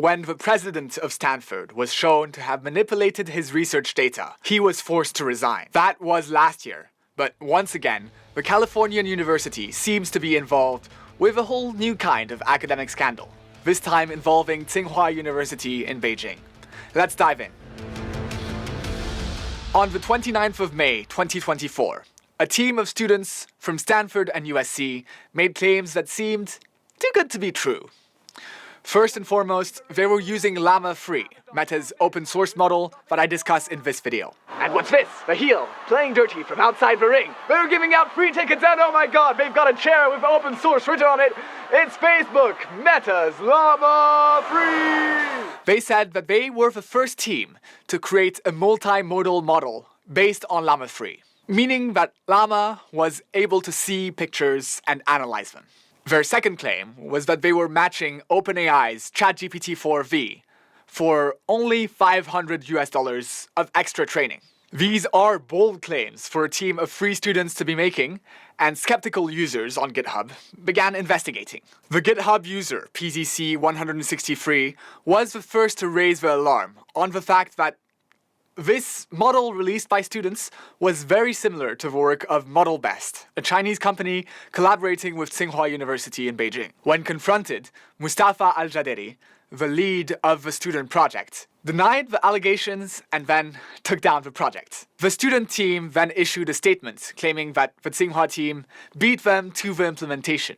When the president of Stanford was shown to have manipulated his research data, he was forced to resign. That was last year, but once again, the California University seems to be involved with a whole new kind of academic scandal, this time involving Tsinghua University in Beijing. Let's dive in. On the 29th of May 2024, a team of students from Stanford and USC made claims that seemed too good to be true. First and foremost, they were using Llama 3, Meta's open source model that I discuss in this video. And what's this? The heel, playing dirty from outside the ring. They're giving out free tickets and oh my god, they've got a chair with open source written on it. It's Facebook, Meta's Llama 3! They said that they were the first team to create a multimodal model based on Llama 3, meaning that Llama was able to see pictures and analyze them. Their second claim was that they were matching OpenAI's ChatGPT-4V for only $500 of extra training. These are bold claims for a team of free students to be making, and skeptical users on GitHub began investigating. The GitHub user, PZC163, was the first to raise the alarm on the fact that this model released by students was very similar to the work of ModelBest, a Chinese company collaborating with Tsinghua University in Beijing. When confronted, Mustafa Al-Jaderi, the lead of the student project, denied the allegations and then took down the project. The student team then issued a statement claiming that the Tsinghua team beat them to the implementation,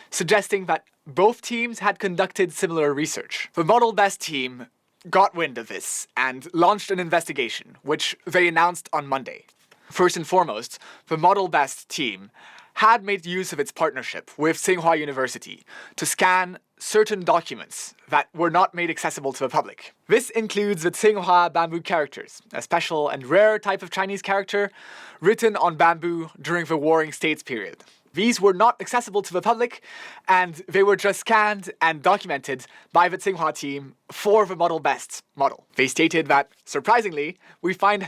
suggesting that both teams had conducted similar research. The ModelBest team got wind of this and launched an investigation, which they announced on Monday. First and foremost, the ModelBest team had made use of its partnership with Tsinghua University to scan certain documents that were not made accessible to the public. This includes the Tsinghua bamboo characters, a special and rare type of Chinese character written on bamboo during the Warring States period. These were not accessible to the public, and they were just scanned and documented by the Tsinghua team for the ModelBest model. They stated that, surprisingly, we find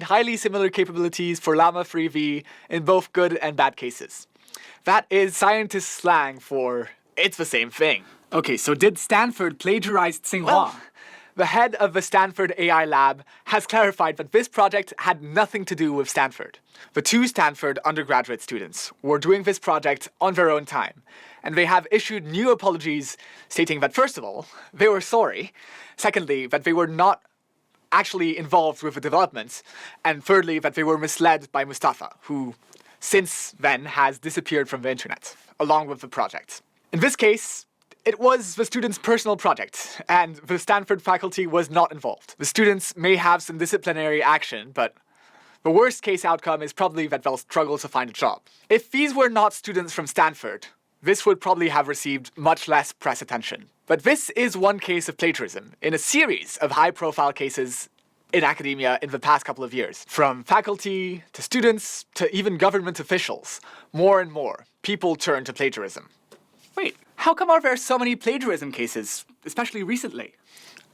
highly similar capabilities for Llama 3V in both good and bad cases. That is scientist slang for, it's the same thing. Okay, so did Stanford plagiarize Tsinghua? Well, the head of the Stanford AI lab has clarified that this project had nothing to do with Stanford. The two Stanford undergraduate students were doing this project on their own time, and they have issued new apologies stating that, first of all, they were sorry, secondly, that they were not actually involved with the development, and thirdly, that they were misled by Mustafa, who since then has disappeared from the internet, along with the project. In this case, it was the students' personal project, and the Stanford faculty was not involved. The students may have some disciplinary action, but the worst case outcome is probably that they'll struggle to find a job. If these were not students from Stanford, this would probably have received much less press attention. But this is one case of plagiarism in a series of high-profile cases in academia in the past couple of years. From faculty to students to even government officials, more and more people turn to plagiarism. Wait, how come are there so many plagiarism cases, especially recently?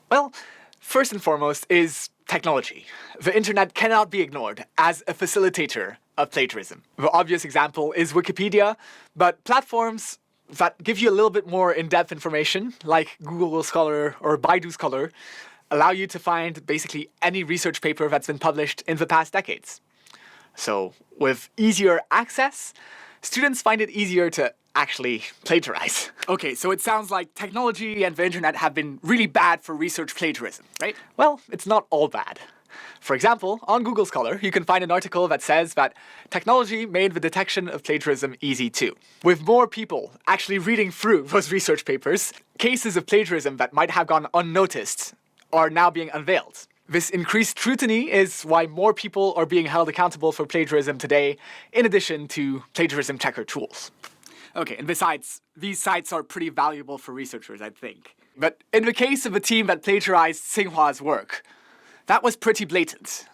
Well, first and foremost is technology. The internet cannot be ignored as a facilitator of plagiarism. The obvious example is Wikipedia, but platforms that give you a little bit more in-depth information, like Google Scholar or Baidu Scholar, allow you to find basically any research paper that's been published in the past decades. So, with easier access, students find it easier to actually plagiarize. Okay, so it sounds like technology and the internet have been really bad for research plagiarism, right? Well, it's not all bad. For example, on Google Scholar, you can find an article that says that technology made the detection of plagiarism easy too. With more people actually reading through those research papers, cases of plagiarism that might have gone unnoticed are now being unveiled. This increased scrutiny is why more people are being held accountable for plagiarism today, in addition to plagiarism checker tools. Okay, and besides, these sites are pretty valuable for researchers, I think. But in the case of the team that plagiarized Tsinghua's work, that was pretty blatant.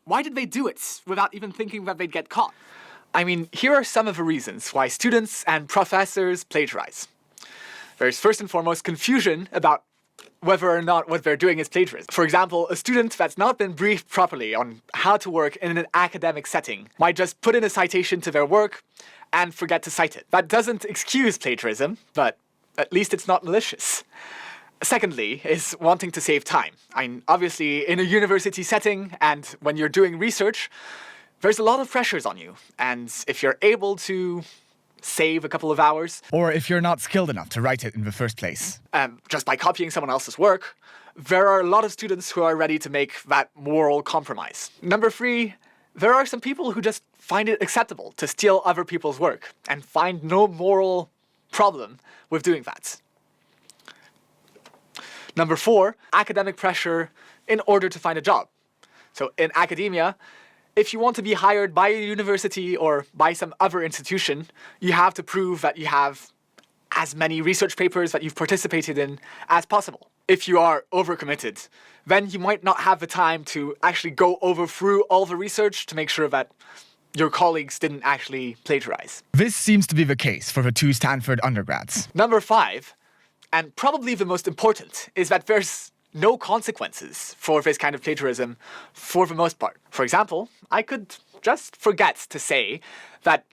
Why did they do it without even thinking that they'd get caught? I mean, here are some of the reasons why students and professors plagiarize. There's first and foremost confusion about whether or not what they're doing is plagiarism. For example, a student that's not been briefed properly on how to work in an academic setting might just put in a citation to their work and forget to cite it. That doesn't excuse plagiarism, but at least it's not malicious. Secondly, is wanting to save time. Obviously, in a university setting and when you're doing research, there's a lot of pressures on you. And if you're able to save a couple of hours, or if you're not skilled enough to write it in the first place, just by copying someone else's work, there are a lot of students who are ready to make that moral compromise. Number 3, there are some people who just find it acceptable to steal other people's work and find no moral problem with doing that. Number 4, academic pressure in order to find a job. So in academia, if you want to be hired by a university or by some other institution, you have to prove that you have as many research papers that you've participated in as possible. If you are overcommitted, then you might not have the time to actually go through all the research to make sure that your colleagues didn't actually plagiarize. This seems to be the case for the 2 Stanford undergrads. Number 5, and probably the most important, is that there's no consequences for this kind of plagiarism for the most part. For example, I could just forget to say that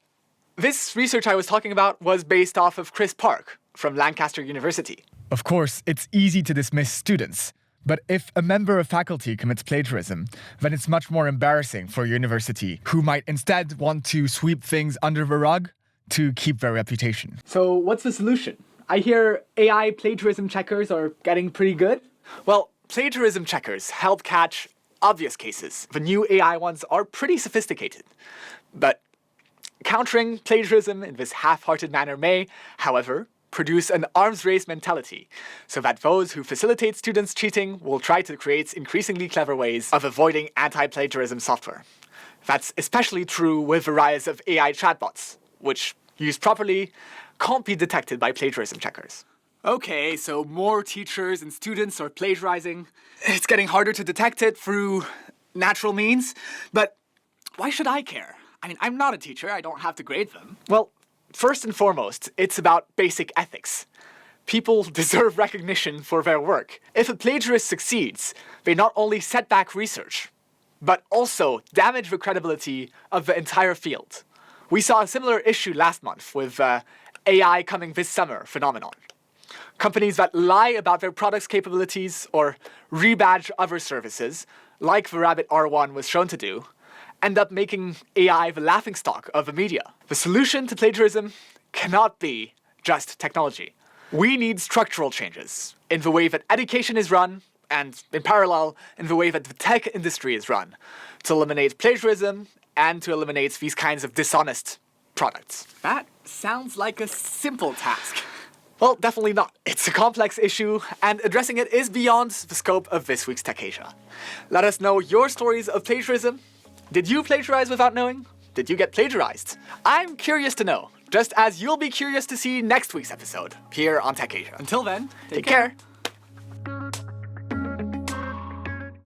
this research I was talking about was based off of Chris Park from Lancaster University. Of course, it's easy to dismiss students, but if a member of faculty commits plagiarism, then it's much more embarrassing for a university who might instead want to sweep things under the rug to keep their reputation. So what's the solution? I hear AI plagiarism checkers are getting pretty good. Well, plagiarism checkers help catch obvious cases. The new AI ones are pretty sophisticated. But countering plagiarism in this half-hearted manner may, however, produce an arms race mentality, so that those who facilitate students cheating will try to create increasingly clever ways of avoiding anti-plagiarism software. That's especially true with the rise of AI chatbots, which, used properly, can't be detected by plagiarism checkers. Okay, so more teachers and students are plagiarizing. It's getting harder to detect it through natural means, but why should I care? I'm not a teacher, I don't have to grade them. Well, first and foremost, it's about basic ethics. People deserve recognition for their work. If a plagiarist succeeds, they not only set back research, but also damage the credibility of the entire field. We saw a similar issue last month with AI coming this summer phenomenon. Companies that lie about their product's capabilities or rebadge other services, like the Rabbit R1 was shown to do, end up making AI the laughingstock of the media. The solution to plagiarism cannot be just technology. We need structural changes in the way that education is run, and in parallel, in the way that the tech industry is run, to eliminate plagiarism and to eliminate these kinds of dishonest products. That sounds like a simple task. Well, definitely not. It's a complex issue, and addressing it is beyond the scope of this week's Tech Asia. Let us know your stories of plagiarism. Did you plagiarize without knowing? Did you get plagiarized? I'm curious to know, just as you'll be curious to see next week's episode here on Tech Asia. Until then, take care.